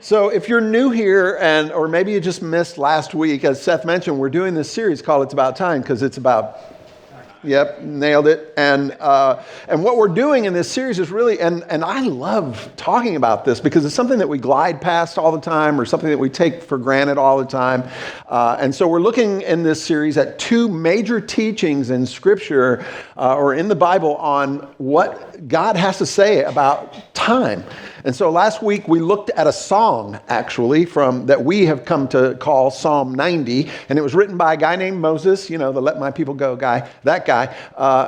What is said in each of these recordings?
So if you're new here, or maybe you just missed last week, as Seth mentioned, we're doing this series called It's About Time, because it's about, yep, nailed it. And what we're doing in this series is really, and I love talking about this because it's something that we glide past all the time, or something that we take for granted all the time. And so we're looking in this series at two major teachings in Scripture or in the Bible on what God has to say about time. And so last week we looked at a song, actually, that we have come to call Psalm 90, and it was written by a guy named Moses, the Let My People Go guy, that guy.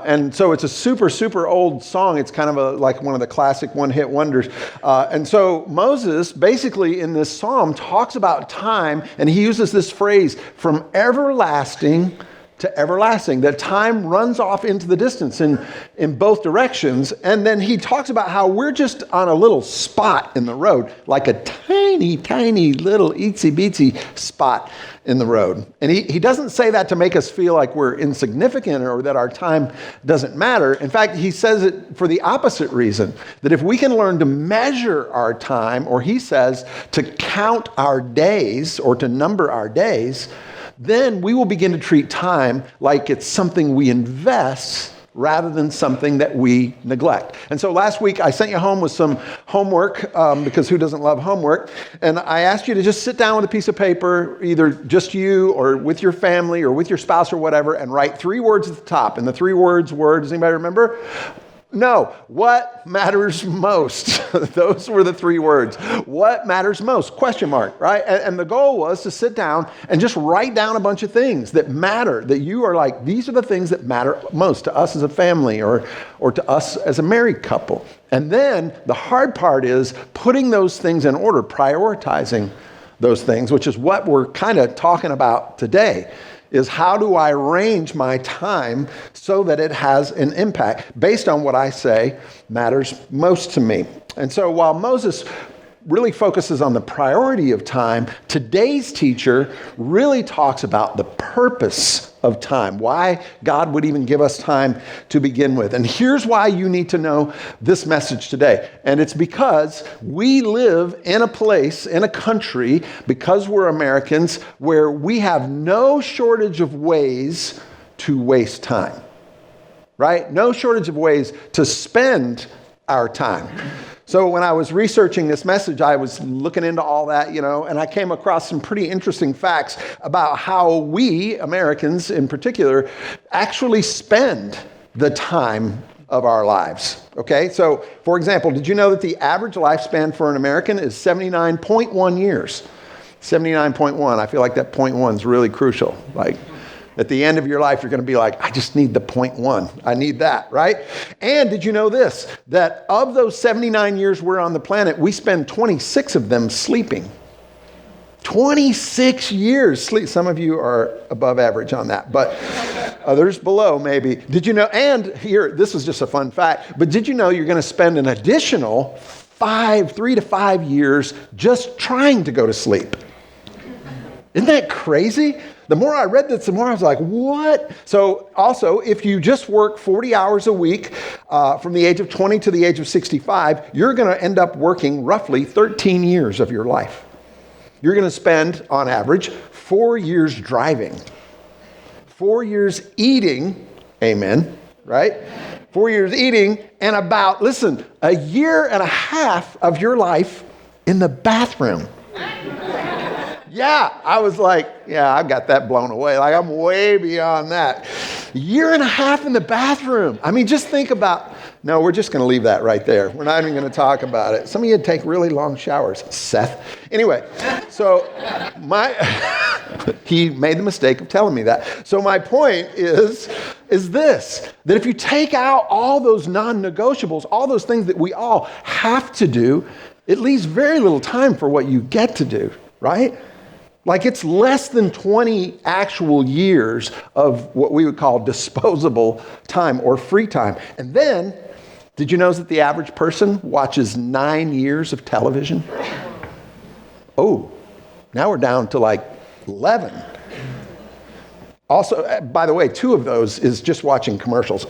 And so it's a super, super old song. It's kind of like one of the classic one-hit wonders. And so Moses, basically in this psalm, talks about time, and he uses this phrase, from everlasting to everlasting, that time runs off into the distance in both directions. And then he talks about how we're just on a little spot in the road, like a tiny, tiny little itsy-bitsy spot in the road. And he doesn't say that to make us feel like we're insignificant or that our time doesn't matter. In fact, he says it for the opposite reason, that if we can learn to measure our time, or he says to count our days or to number our days, then we will begin to treat time like it's something we invest rather than something that we neglect. And so last week I sent you home with some homework, because who doesn't love homework? And I asked you to just sit down with a piece of paper, either just you or with your family or with your spouse or whatever, and write 3 words at the top. And the 3 words were, does anybody remember? No. What matters most? Those were the 3 words. What matters most? Question mark, right? And the goal was to sit down and just write down a bunch of things that matter, that you are like, these are the things that matter most to us as a family or to us as a married couple. And then the hard part is putting those things in order, prioritizing those things, which is what we're kind of talking about today. Is how do I arrange my time so that it has an impact based on what I say matters most to me. And so while Moses really focuses on the priority of time, today's teacher really talks about the purpose of time, why God would even give us time to begin with. And here's why you need to know this message today. And it's because we live in a place, in a country, because we're Americans, where we have no shortage of ways to waste time, right? No shortage of ways to spend our time. So when I was researching this message, I was looking into all that, and I came across some pretty interesting facts about how we, Americans in particular, actually spend the time of our lives. Okay, so for example, did you know that the average lifespan for an American is 79.1 years? 79.1. I feel like that 0.1 is really crucial. Like, at the end of your life, you're going to be like, I just need the 0.1. I need that, right? And did you know this? That of those 79 years we're on the planet, we spend 26 of them sleeping. 26 years sleep. Some of you are above average on that, but others below maybe. Did you know, and here, this is just a fun fact, but did you know you're going to spend an additional 3 to 5 years just trying to go to sleep? Isn't that crazy? The more I read this, the more I was like, what? So also, if you just work 40 hours a week from the age of 20 to the age of 65, you're going to end up working roughly 13 years of your life. You're going to spend, on average, 4 years driving, 4 years eating, amen, right? 4 years eating, and about, listen, a year and a half of your life in the bathroom. Yeah, I was like, I got that blown away. Like, I'm way beyond that. A year and a half in the bathroom. I mean, just think about, no, we're just going to leave that right there. We're not even going to talk about it. Some of you take really long showers, Seth. Anyway, so he made the mistake of telling me that. So my point is this, that if you take out all those non-negotiables, all those things that we all have to do, it leaves very little time for what you get to do, right? Like, it's less than 20 actual years of what we would call disposable time or free time. And then, did you know that the average person watches 9 years of television? Oh, now we're down to like 11. Also, by the way, 2 of those is just watching commercials.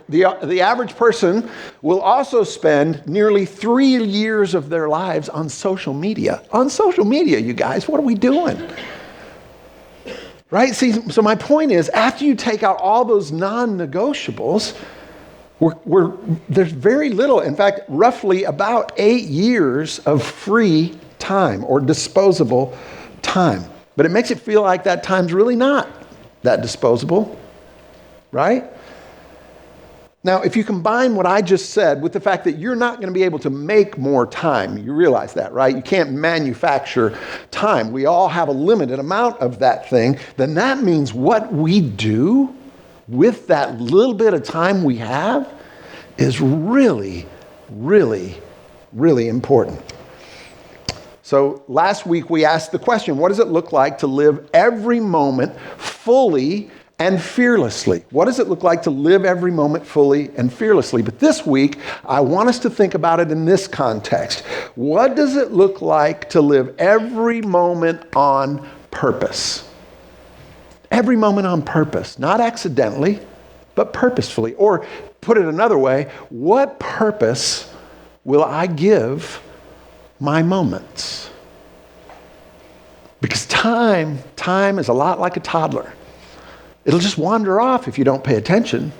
The average person will also spend nearly 3 years of their lives on social media. On social media, you guys, what are we doing? Right? See, so my point is, after you take out all those non-negotiables, there's very little, in fact, roughly about 8 years of free time or disposable time. But it makes it feel like that time's really not that disposable, right? Now, if you combine what I just said with the fact that you're not going to be able to make more time, you realize that, right? You can't manufacture time. We all have a limited amount of that thing. Then that means what we do with that little bit of time we have is really, really, really important. So last week we asked the question, what does it look like to live every moment fully and fearlessly? What does it look like to live every moment fully and fearlessly? But this week, I want us to think about it in this context. What does it look like to live every moment on purpose? Every moment on purpose, not accidentally, but purposefully. Or put it another way, what purpose will I give my moments? Because time is a lot like a toddler. It'll just wander off if you don't pay attention,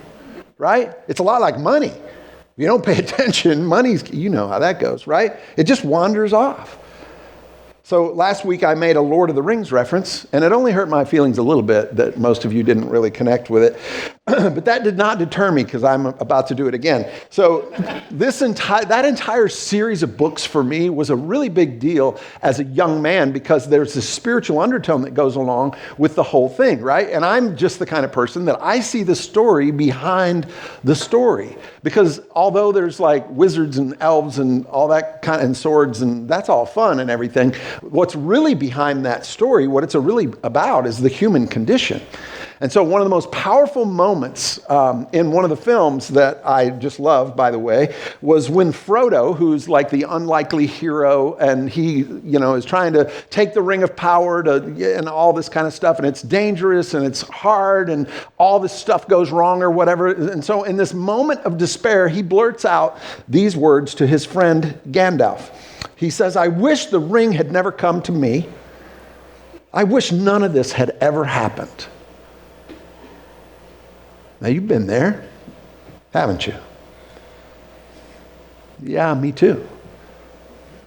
right? It's a lot like money. If you don't pay attention, money's, you know how that goes, right? It just wanders off. So last week I made a Lord of the Rings reference, and it only hurt my feelings a little bit that most of you didn't really connect with it. But that did not deter me because I'm about to do it again. So that entire series of books for me was a really big deal as a young man because there's this spiritual undertone that goes along with the whole thing, right? And I'm just the kind of person that I see the story behind the story. Because although there's like wizards and elves and all that kind of, and swords, and that's all fun and everything, what's really behind that story, what it's really about is the human condition. And so one of the most powerful moments in one of the films that I just love, by the way, was when Frodo, who's like the unlikely hero, and he, is trying to take the ring of power and all this kind of stuff, and it's dangerous and it's hard and all this stuff goes wrong or whatever. And so in this moment of despair, he blurts out these words to his friend Gandalf. He says, "I wish the ring had never come to me. I wish none of this had ever happened." Now, you've been there, haven't you? Yeah, me too.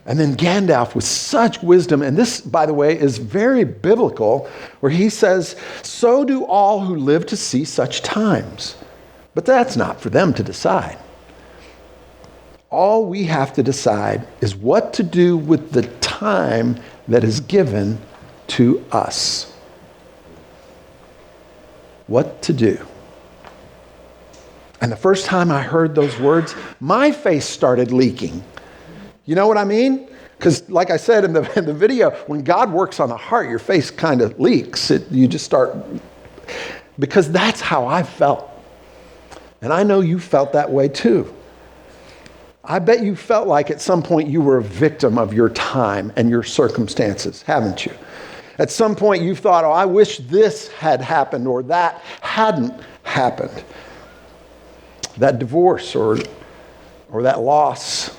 And then Gandalf, with such wisdom, and this, by the way, is very biblical, where he says, "So do all who live to see such times." But that's not for them to decide. All we have to decide is what to do with the time that is given to us. What to do. And the first time I heard those words, my face started leaking. You know what I mean? Because like I said in the video, when God works on the heart, your face kind of leaks. You just start, because that's how I felt. And I know you felt that way too. I bet you felt like at some point you were a victim of your time and your circumstances, haven't you? At some point you thought, I wish this had happened or that hadn't happened. That divorce or that loss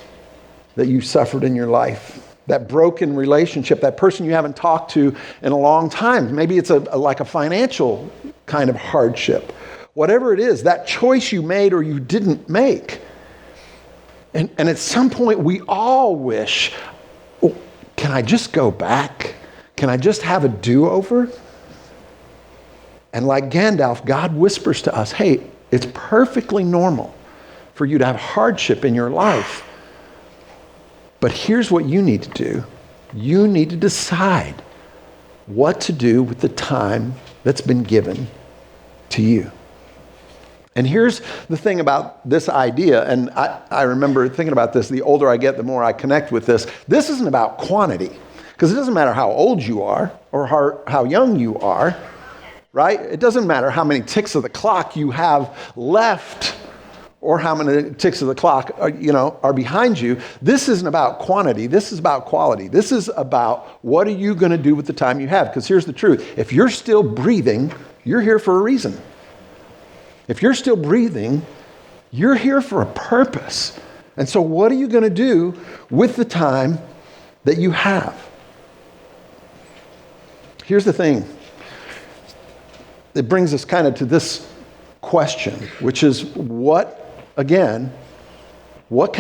that you suffered in your life, that broken relationship, that person you haven't talked to in a long time. Maybe it's like a financial kind of hardship. Whatever it is, that choice you made or you didn't make. And at some point we all wish, can I just go back? Can I just have a do-over? And like Gandalf, God whispers to us, hey, it's perfectly normal for you to have hardship in your life. But here's what you need to do. You need to decide what to do with the time that's been given to you. And here's the thing about this idea, and I remember thinking about this, the older I get, the more I connect with this. This isn't about quantity, because it doesn't matter how old you are or how young you are. Right? It doesn't matter how many ticks of the clock you have left or how many ticks of the clock are behind you. This isn't about quantity. This is about quality. This is about what are you going to do with the time you have? Because here's the truth. If you're still breathing, you're here for a reason. If you're still breathing, You're here for a purpose. And so what are you going to do with the time that you have? Here's the thing. It brings us kind of to this question, which is what kind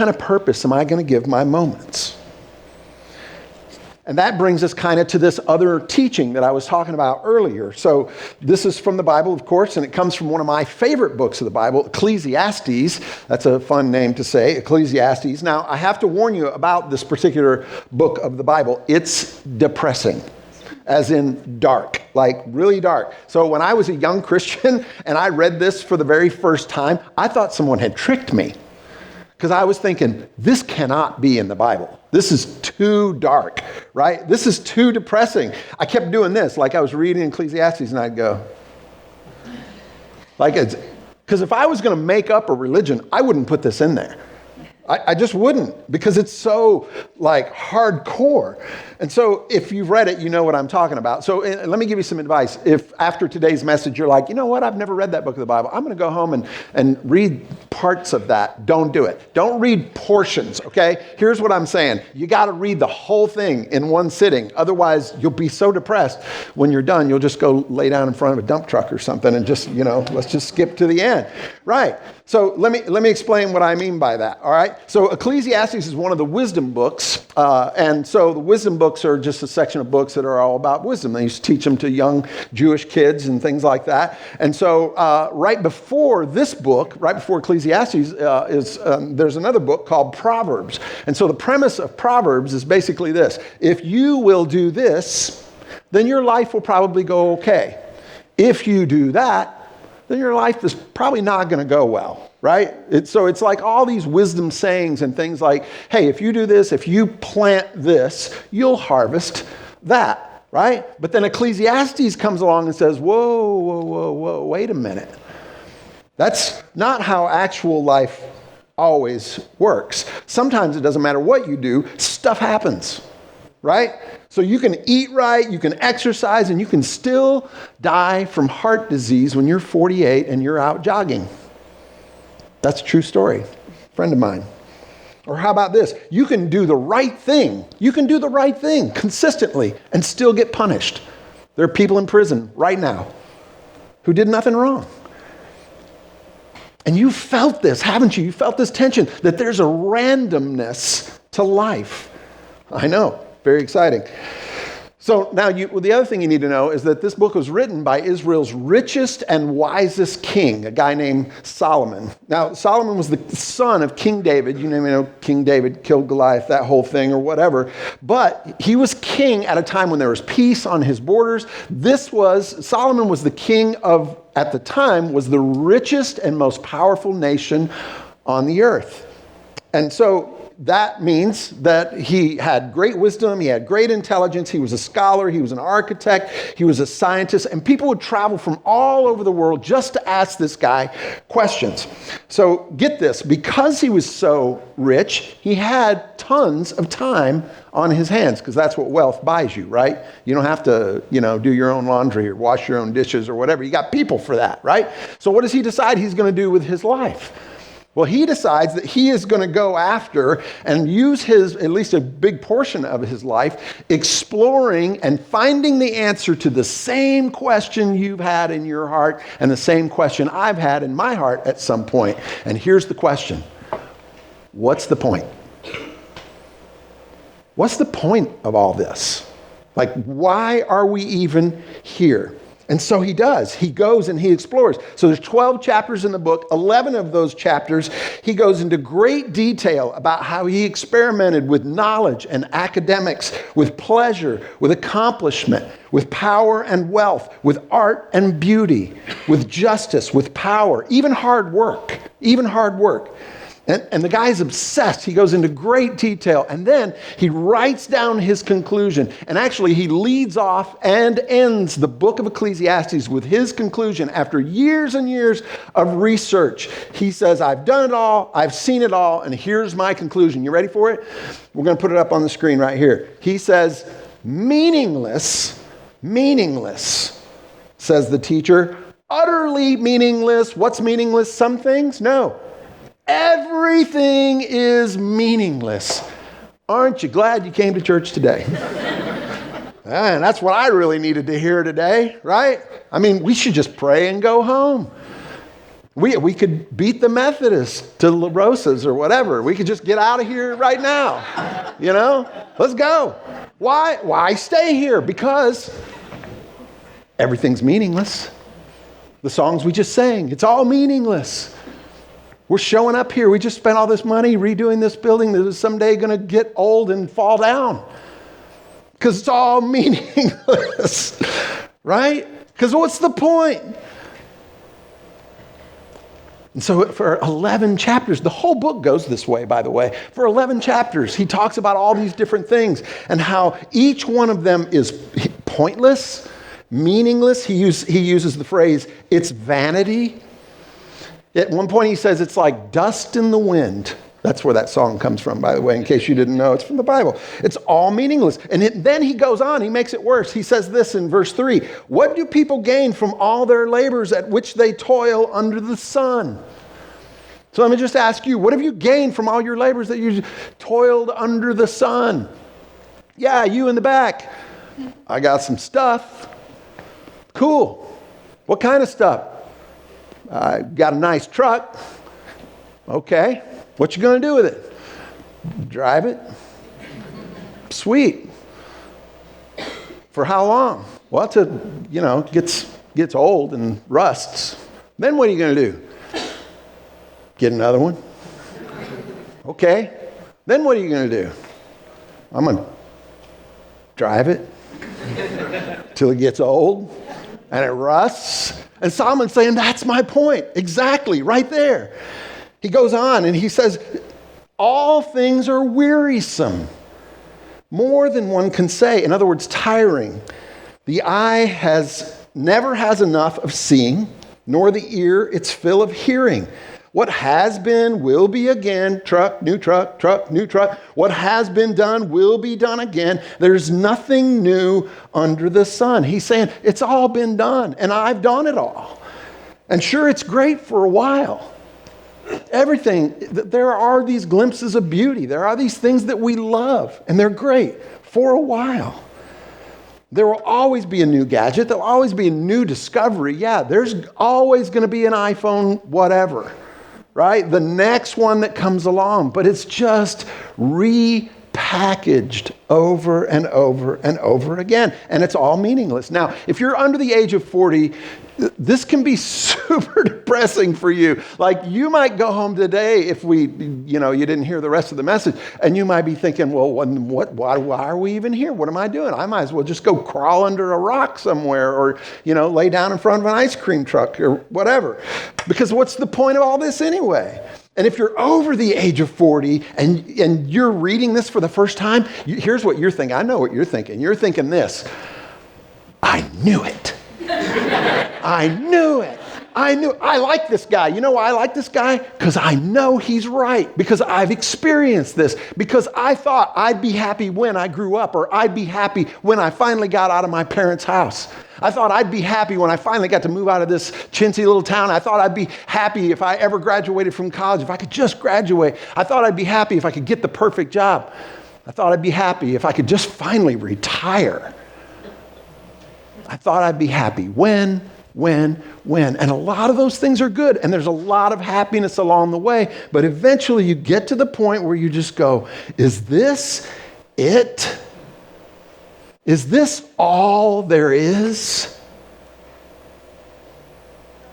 of purpose am I going to give my moments? And that brings us kind of to this other teaching that I was talking about earlier. So this is from the Bible, of course, and it comes from one of my favorite books of the Bible, Ecclesiastes. That's a fun name to say, Ecclesiastes. Now, I have to warn you about this particular book of the Bible. It's depressing, as in dark, like really dark. So when I was a young Christian and I read this for the very first time, I thought someone had tricked me. Because I was thinking, this cannot be in the Bible. This is too dark, right? This is too depressing. I kept doing this, like I was reading Ecclesiastes and I'd go, because if I was going to make up a religion, I wouldn't put this in there. I just wouldn't, because it's so like hardcore. And so if you've read it, you know what I'm talking about. So let me give you some advice. If after today's message, you're like, you know what, I've never read that book of the Bible. I'm going to go home and read parts of that. Don't do it. Don't read portions, okay? Here's what I'm saying. You got to read the whole thing in one sitting. Otherwise, you'll be so depressed. When you're done, you'll just go lay down in front of a dump truck or something and just, let's just skip to the end. Right. So let me explain what I mean by that, all right? So Ecclesiastes is one of the wisdom books, and so the wisdom books are just a section of books that are all about wisdom. They used to teach them to young Jewish kids and things like that. And so right before this book, right before Ecclesiastes, there's another book called Proverbs. And so the premise of Proverbs is basically this. If you will do this, then your life will probably go okay. If you do that, then your life is probably not going to go well, right? So it's like all these wisdom sayings and things like, hey, if you do this, if you plant this, you'll harvest that, right? But then Ecclesiastes comes along and says, whoa, wait a minute. That's not how actual life always works. Sometimes it doesn't matter what you do, stuff happens, right? So you can eat right, you can exercise, and you can still die from heart disease when you're 48 and you're out jogging. That's a true story. Friend of mine. Or how about this? You can do the right thing. You can do the right thing consistently and still get punished. There are people in prison right now who did nothing wrong. And you felt this, haven't you? You felt this tension that there's a randomness to life. I know. Very exciting. So now the other thing you need to know is that this book was written by Israel's richest and wisest king, a guy named Solomon. Now, Solomon was the son of King David. You know, King David killed Goliath, that whole thing or whatever. But he was king at a time when there was peace on his borders. Solomon was the king of, at the time, was the richest and most powerful nation on the earth. And so that means that he had great wisdom, he had great intelligence, he was a scholar, he was an architect, he was a scientist, and people would travel from all over the world just to ask this guy questions. So get this, because he was so rich, he had tons of time on his hands, because that's what wealth buys you, right? You don't have to, do your own laundry or wash your own dishes or whatever. You got people for that, right? So what does he decide he's going to do with his life? Well, he decides that he is going to go after and use at least a big portion of his life, exploring and finding the answer to the same question you've had in your heart and the same question I've had in my heart at some point. And here's the question. What's the point? What's the point of all this? Like, why are we even here? And so he does. He goes and he explores. So there's 12 chapters in the book. 11 of those chapters, he goes into great detail about how he experimented with knowledge and academics, with pleasure, with accomplishment, with power and wealth, with art and beauty, with justice, with power, even hard work. And the guy's obsessed. He goes into great detail. And then he writes down his conclusion. And actually, he leads off and ends the book of Ecclesiastes with his conclusion after years and years of research. He says, I've done it all. I've seen it all. And here's my conclusion. You ready for it? We're going to put it up on the screen right here. He says, meaningless, says the teacher. Utterly meaningless. What's meaningless? Some things? No. Everything is meaningless. Aren't you glad you came to church today? And that's what I really needed to hear today, right? I mean, we should just pray and go home. We could beat the Methodists to La Rosa's or whatever. We could just get out of here right now. You know? Let's go. Why stay here? Because everything's meaningless. The songs we just sang, it's all meaningless. We're showing up here. We just spent all this money redoing this building that is someday going to get old and fall down. Because it's all meaningless. Right? Because what's the point? And so for 11 chapters, the whole book goes this way, by the way. For 11 chapters, he talks about all these different things and how each one of them is pointless, meaningless. He uses the phrase, it's vanity. At one point he says it's like dust in the wind. That's where that song comes from, by the way, in case you didn't know. It's from the Bible. It's all meaningless. And then he goes on, he makes it worse. He says this in verse 3. What do people gain from all their labors at which they toil under the sun? So let me just ask you, what have you gained from all your labors that you toiled under the sun? Yeah, you in the back. I got some stuff. Cool. What kind of stuff? I got a nice truck. Okay. What you going to do with it? Drive it? Sweet. For how long? Well, gets old and rusts. Then what are you going to do? Get another one? Okay. Then what are you going to do? I'm going to drive it till it gets old and it rusts. And Solomon's saying, that's my point. Exactly, right there. He goes on and he says, all things are wearisome, more than one can say. In other words, tiring. The eye never has enough of seeing, nor the ear its fill of hearing. What has been will be again. Truck, new truck, new truck. What has been done will be done again. There's nothing new under the sun. He's saying, it's all been done, and I've done it all. And sure, it's great for a while. Everything, there are these glimpses of beauty. There are these things that we love, and they're great for a while. There will always be a new gadget. There'll always be a new discovery. Yeah, there's always going to be an iPhone whatever, right? The next one that comes along, but it's just repackaged over and over and over again, and it's all meaningless. Now, if you're under the age of 40, this can be super depressing for you. Like, you might go home today if you didn't hear the rest of the message, and you might be thinking, well, why are we even here? What am I doing? I might as well just go crawl under a rock somewhere or, lay down in front of an ice cream truck or whatever. Because what's the point of all this anyway? And if you're over the age of 40 and you're reading this for the first time, here's what you're thinking. I know what you're thinking. You're thinking this. I knew it. I knew it. I like this guy. You know why I like this guy? Because I know he's right. Because I've experienced this. Because I thought I'd be happy when I grew up, or I'd be happy when I finally got out of my parents' house. I thought I'd be happy when I finally got to move out of this chintzy little town. I thought I'd be happy if I ever graduated from college, if I could just graduate. I thought I'd be happy if I could get the perfect job. I thought I'd be happy if I could just finally retire. I thought I'd be happy when. And a lot of those things are good, and there's a lot of happiness along the way, but eventually you get to the point where you just go, is this it? Is this all there is?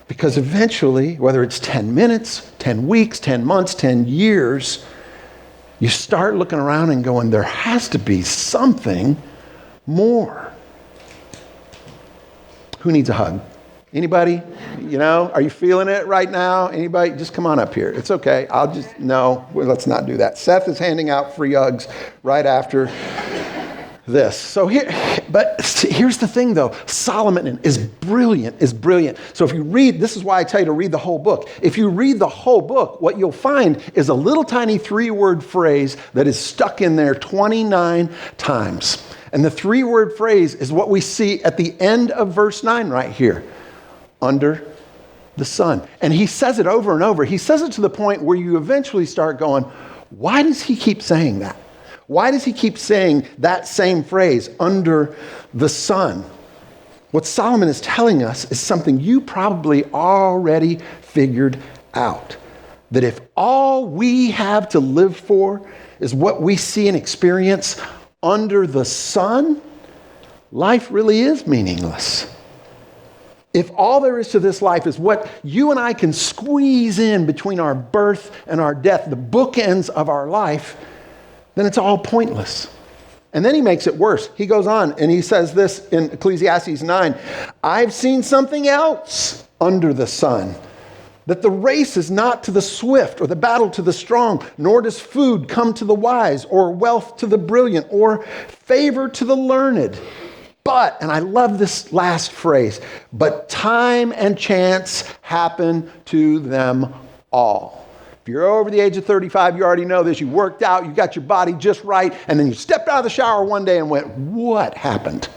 Because eventually, whether it's 10 minutes, 10 weeks, 10 months, 10 years, you start looking around and going, there has to be something more. Who needs a hug? Anybody? Are you feeling it right now? Anybody? Just come on up here. It's okay. Let's not do that. Seth is handing out free hugs right after this. So here's the thing though. Solomon is brilliant. So if you read, this is why I tell you to read the whole book. If you read the whole book, what you'll find is a little tiny 3-word phrase that is stuck in there 29 times. And the 3-word phrase is what we see at the end of verse 9 right here. Under the Son. And he says it over and over. He says it to the point where you eventually start going, why does he keep saying that? Why does he keep saying that same phrase, under the sun? What Solomon is telling us is something you probably already figured out. That if all we have to live for is what we see and experience under the sun, life really is meaningless. If all there is to this life is what you and I can squeeze in between our birth and our death, the bookends of our life, then it's all pointless. And then he makes it worse. He goes on and he says this in Ecclesiastes 9, I've seen something else under the sun, that the race is not to the swift or the battle to the strong, nor does food come to the wise or wealth to the brilliant or favor to the learned. But, and I love this last phrase, but time and chance happen to them all. If you're over the age of 35, you already know this. You worked out, you got your body just right, and then you stepped out of the shower one day and went, what happened?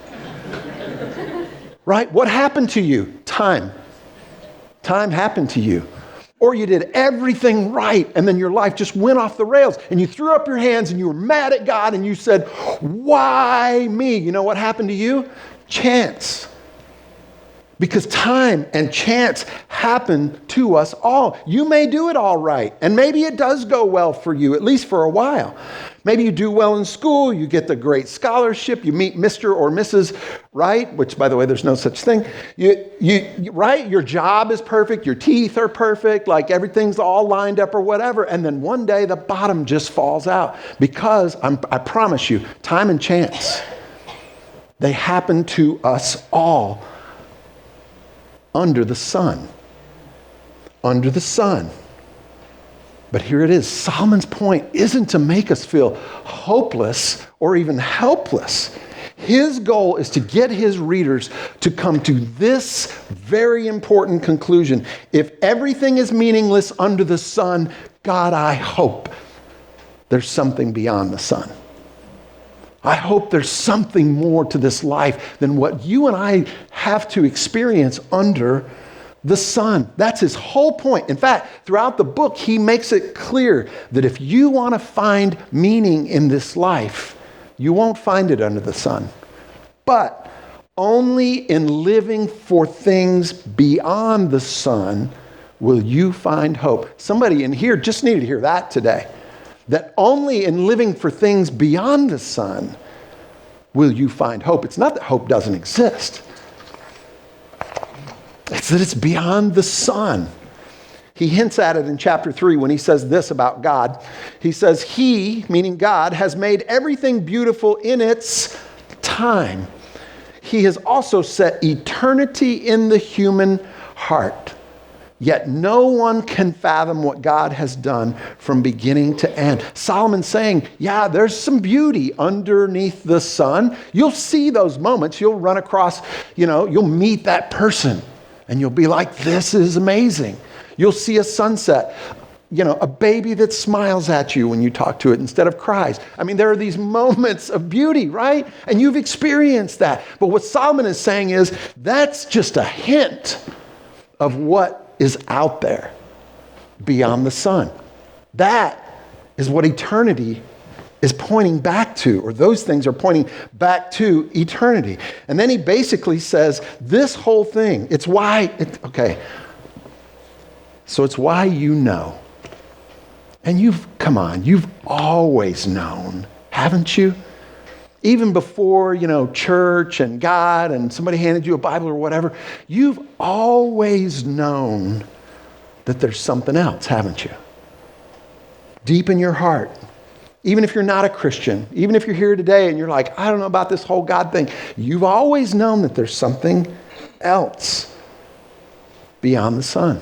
Right? What happened to you? Time. Time happened to you. Or you did everything right, and then your life just went off the rails, and you threw up your hands, and you were mad at God, and you said, why me? You know what happened to you? Chance. Because time and chance happen to us all. You may do it all right, and maybe it does go well for you, at least for a while. Maybe you do well in school, you get the great scholarship, you meet Mr. or Mrs. Right, which, by the way, there's no such thing. Right, your job is perfect, your teeth are perfect, like everything's all lined up or whatever, and then one day the bottom just falls out because, I promise you, time and chance, they happen to us all. Under the sun. Under the sun. But here it is. Solomon's point isn't to make us feel hopeless or even helpless. His goal is to get his readers to come to this very important conclusion. If everything is meaningless under the sun, God, I hope there's something beyond the sun. I hope there's something more to this life than what you and I have to experience under the sun. That's his whole point. In fact, throughout the book, he makes it clear that if you want to find meaning in this life, you won't find it under the sun. But only in living for things beyond the sun will you find hope. Somebody in here just needed to hear that today. That only in living for things beyond the sun will you find hope. It's not that hope doesn't exist. It's that it's beyond the sun. He hints at it in chapter 3 when he says this about God. He says, He, meaning God, has made everything beautiful in its time. He has also set eternity in the human heart. Yet no one can fathom what God has done from beginning to end. Solomon's saying, yeah, there's some beauty underneath the sun. You'll see those moments. You'll run across, you'll meet that person and you'll be like, this is amazing. You'll see a sunset, a baby that smiles at you when you talk to it instead of cries. I mean, there are these moments of beauty, right? And you've experienced that. But what Solomon is saying is that's just a hint of what is out there beyond the sun. That is what eternity is pointing back to, or those things are pointing back to eternity. And then he basically says, this whole thing, it's why you know. And you've always known, haven't you? Even before, church and God and somebody handed you a Bible or whatever, you've always known that there's something else, haven't you? Deep in your heart. Even if you're not a Christian, even if you're here today and you're like, I don't know about this whole God thing, you've always known that there's something else beyond the sun.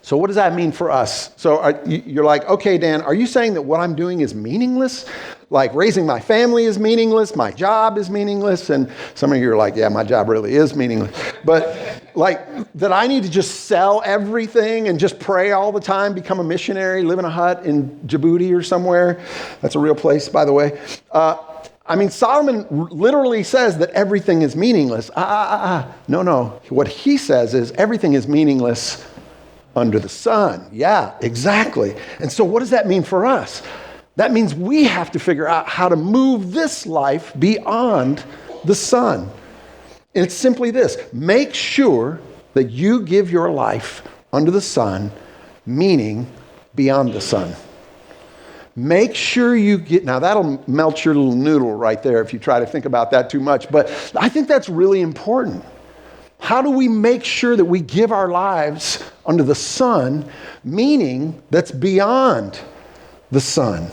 So what does that mean for us? So you're like, okay, Dan, are you saying that what I'm doing is meaningless? Like raising my family is meaningless, my job is meaningless, and some of you are like, yeah, my job really is meaningless. But like that I need to just sell everything and just pray all the time, become a missionary, live in a hut in Djibouti or somewhere. That's a real place, by the way. I mean, Solomon literally says that everything is meaningless. No. What he says is everything is meaningless under the sun. Yeah, exactly. And so what does that mean for us? That means we have to figure out how to move this life beyond the sun. And it's simply this: make sure that you give your life under the sun, meaning beyond the sun. Make sure you get, now that'll melt your little noodle right there if you try to think about that too much, but I think that's really important. How do we make sure that we give our lives under the sun, meaning that's beyond the sun?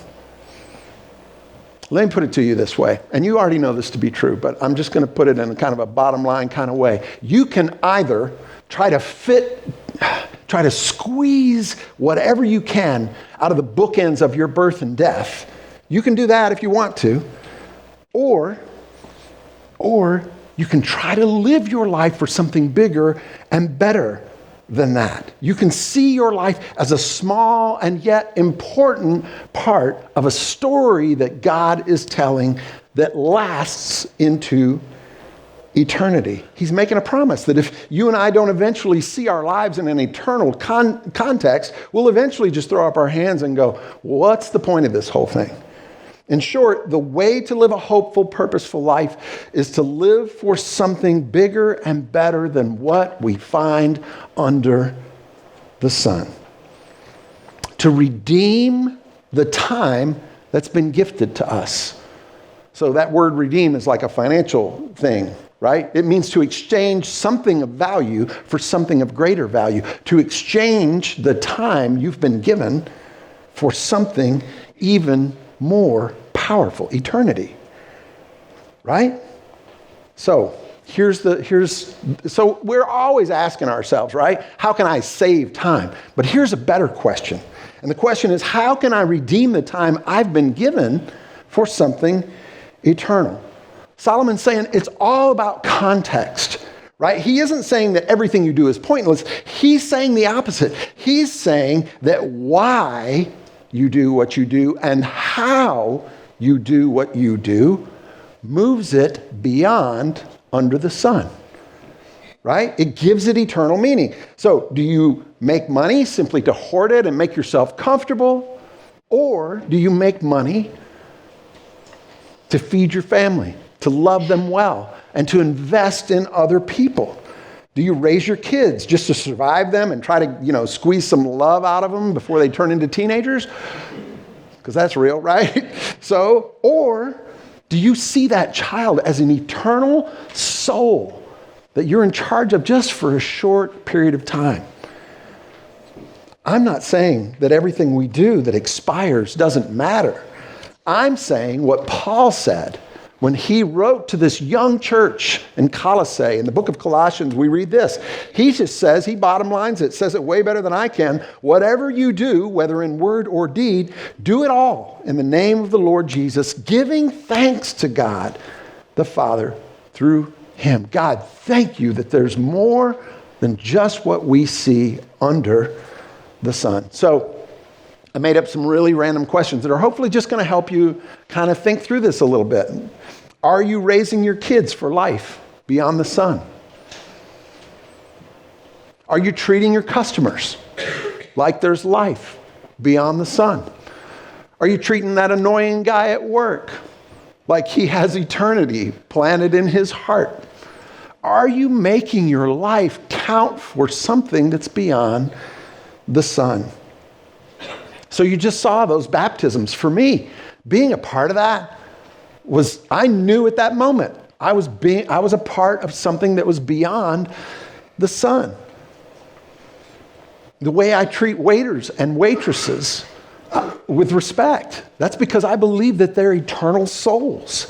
Let me put it to you this way, and you already know this to be true, but I'm just going to put it in kind of a bottom line kind of way. You can either try to squeeze whatever you can out of the bookends of your birth and death. You can do that if you want to. Or you can try to live your life for something bigger and better than that. You can see your life as a small and yet important part of a story that God is telling that lasts into eternity. He's making a promise that if you and I don't eventually see our lives in an eternal context, we'll eventually just throw up our hands and go, what's the point of this whole thing? In short, the way to live a hopeful, purposeful life is to live for something bigger and better than what we find under the sun. To redeem the time that's been gifted to us. So that word redeem is like a financial thing, right? It means to exchange something of value for something of greater value. To exchange the time you've been given for something even more powerful, eternity. Right? So so we're always asking ourselves, right? How can I save time? But here's a better question. And the question is, how can I redeem the time I've been given for something eternal? Solomon's saying it's all about context, right? He isn't saying that everything you do is pointless. He's saying the opposite. He's saying that why you do what you do and how you do what you do moves it beyond under the sun, right? It gives it eternal meaning. So do you make money simply to hoard it and make yourself comfortable? Or do you make money to feed your family, to love them well, and to invest in other people? Do you raise your kids just to survive them and try to, squeeze some love out of them before they turn into teenagers? Because that's real, right? So, or do you see that child as an eternal soul that you're in charge of just for a short period of time? I'm not saying that everything we do that expires doesn't matter. I'm saying what Paul said when he wrote to this young church in Colossae. In the book of Colossians, we read this. He just says, he bottom lines it, says it way better than I can. Whatever you do, whether in word or deed, do it all in the name of the Lord Jesus, giving thanks to God, the Father, through him. God, thank you that there's more than just what we see under the sun. So I made up some really random questions that are hopefully just going to help you kind of think through this a little bit. Are you raising your kids for life beyond the sun? Are you treating your customers like there's life beyond the sun? Are you treating that annoying guy at work like he has eternity planted in his heart? Are you making your life count for something that's beyond the sun? So you just saw those baptisms. For me, being a part of that I knew at that moment, I was a part of something that was beyond the sun. The way I treat waiters and waitresses with respect, that's because I believe that they're eternal souls.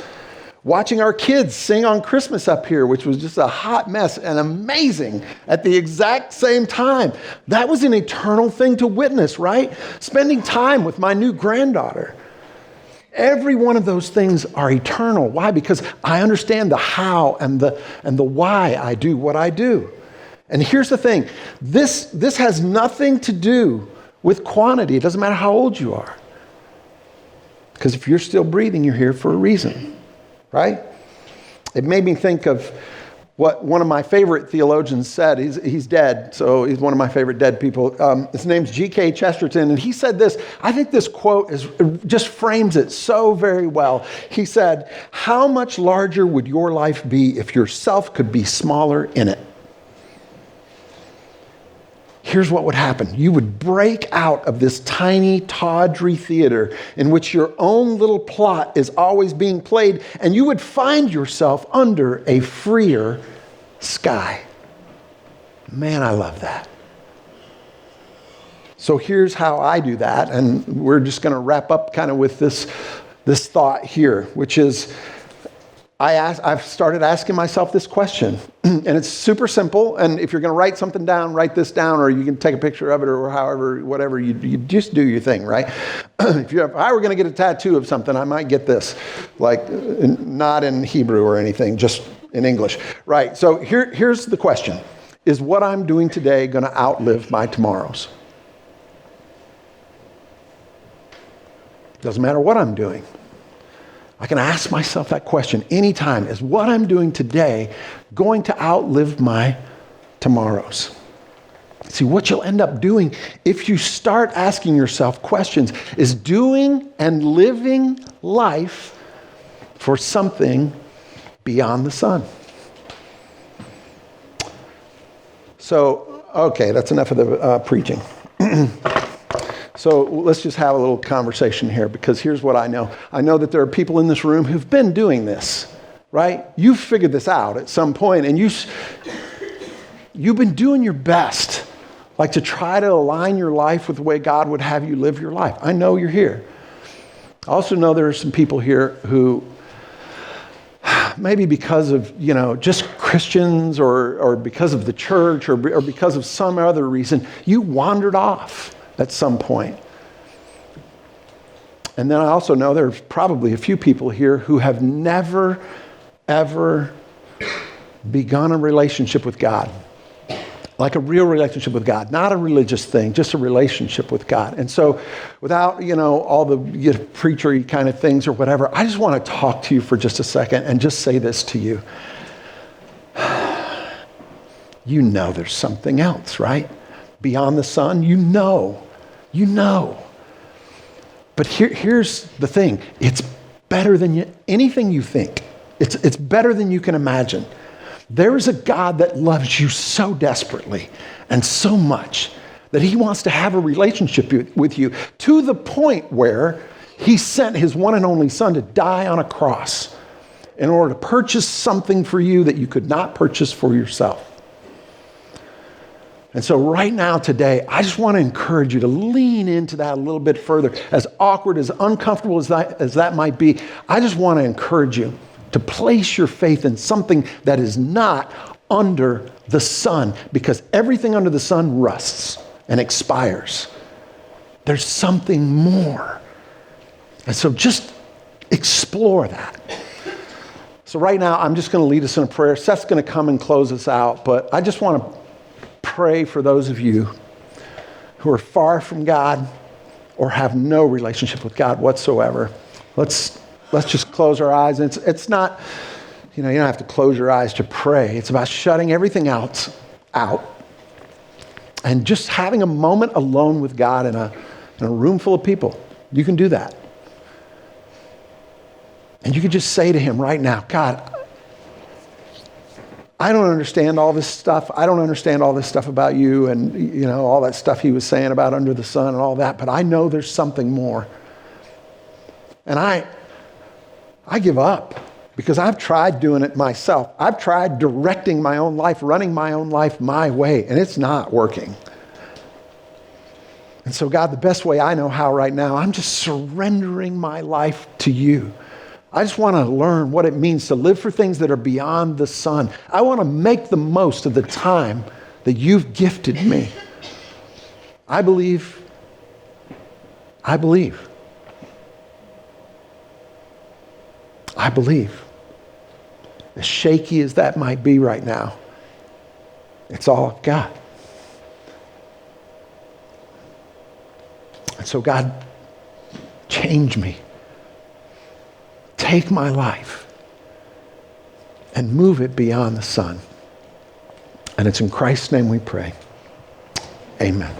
Watching our kids sing on Christmas up here, which was just a hot mess and amazing at the exact same time. That was an eternal thing to witness, right? Spending time with my new granddaughter. Every one of those things are eternal. Why? Because I understand the how and the why I do what I do. And here's the thing. This has nothing to do with quantity. It doesn't matter how old you are. Because if you're still breathing, you're here for a reason. right? It made me think of what one of my favorite theologians said. He's dead, so he's one of my favorite dead people. His name's G.K. Chesterton, and he said this. I think this quote just frames it so very well. He said, "How much larger would your life be if yourself could be smaller in it?" Here's what would happen. You would break out of this tiny, tawdry theater in which your own little plot is always being played, and you would find yourself under a freer sky. Man, I love that. So here's how I do that, and we're just going to wrap up kind of with this thought here, which is I've started asking myself this question, and it's super simple. And if you're going to write something down, write this down, or you can take a picture of it, or however, whatever, you just do your thing, right? If I were going to get a tattoo of something, I might get this, like not in Hebrew or anything, just in English, right? So here's the question. Is what I'm doing today going to outlive my tomorrows? Doesn't matter what I'm doing. I can ask myself that question anytime. Is what I'm doing today going to outlive my tomorrows? See, what you'll end up doing if you start asking yourself questions is doing and living life for something beyond the sun. So, okay, that's enough of the preaching. So let's just have a little conversation here, because here's what I know. I know that there are people in this room who've been doing this, right? You've figured this out at some point, and you've been doing your best, like to try to align your life with the way God would have you live your life. I know you're here. I also know there are some people here who maybe because of, just Christians or because of the church or because of some other reason, you wandered off at some point. And then I also know there's probably a few people here who have never, ever begun a relationship with God. Like a real relationship with God, not a religious thing, just a relationship with God. And so without, all the preachery kind of things or whatever, I just want to talk to you for just a second and just say this to you. You know there's something else, right? Beyond the sun, you know. But here's the thing. It's better than anything you think. It's better than you can imagine. There is a God that loves you so desperately and so much that he wants to have a relationship with you to the point where he sent his one and only son to die on a cross in order to purchase something for you that you could not purchase for yourself. And so right now, today, I just want to encourage you to lean into that a little bit further. As awkward, as uncomfortable as that might be, I just want to encourage you to place your faith in something that is not under the sun, because everything under the sun rusts and expires. There's something more. And so just explore that. So right now, I'm just going to lead us in a prayer. Seth's going to come and close us out, but I just want to pray for those of you who are far from God or have no relationship with God whatsoever. Let's just close our eyes. And it's not, you don't have to close your eyes to pray. It's about shutting everything else out and just having a moment alone with God in a room full of people. You can do that. And you can just say to him right now, God, I don't understand all this stuff. I don't understand all this stuff about you and, all that stuff he was saying about under the sun and all that, but I know there's something more. And I give up because I've tried doing it myself. I've tried directing my own life, running my own life my way, and it's not working. And so, God, the best way I know how right now, I'm just surrendering my life to you. I just want to learn what it means to live for things that are beyond the sun. I want to make the most of the time that you've gifted me. I believe. As shaky as that might be right now, it's all I've got. And so, God, change me. Take my life and move it beyond the sun. And it's in Christ's name we pray. Amen.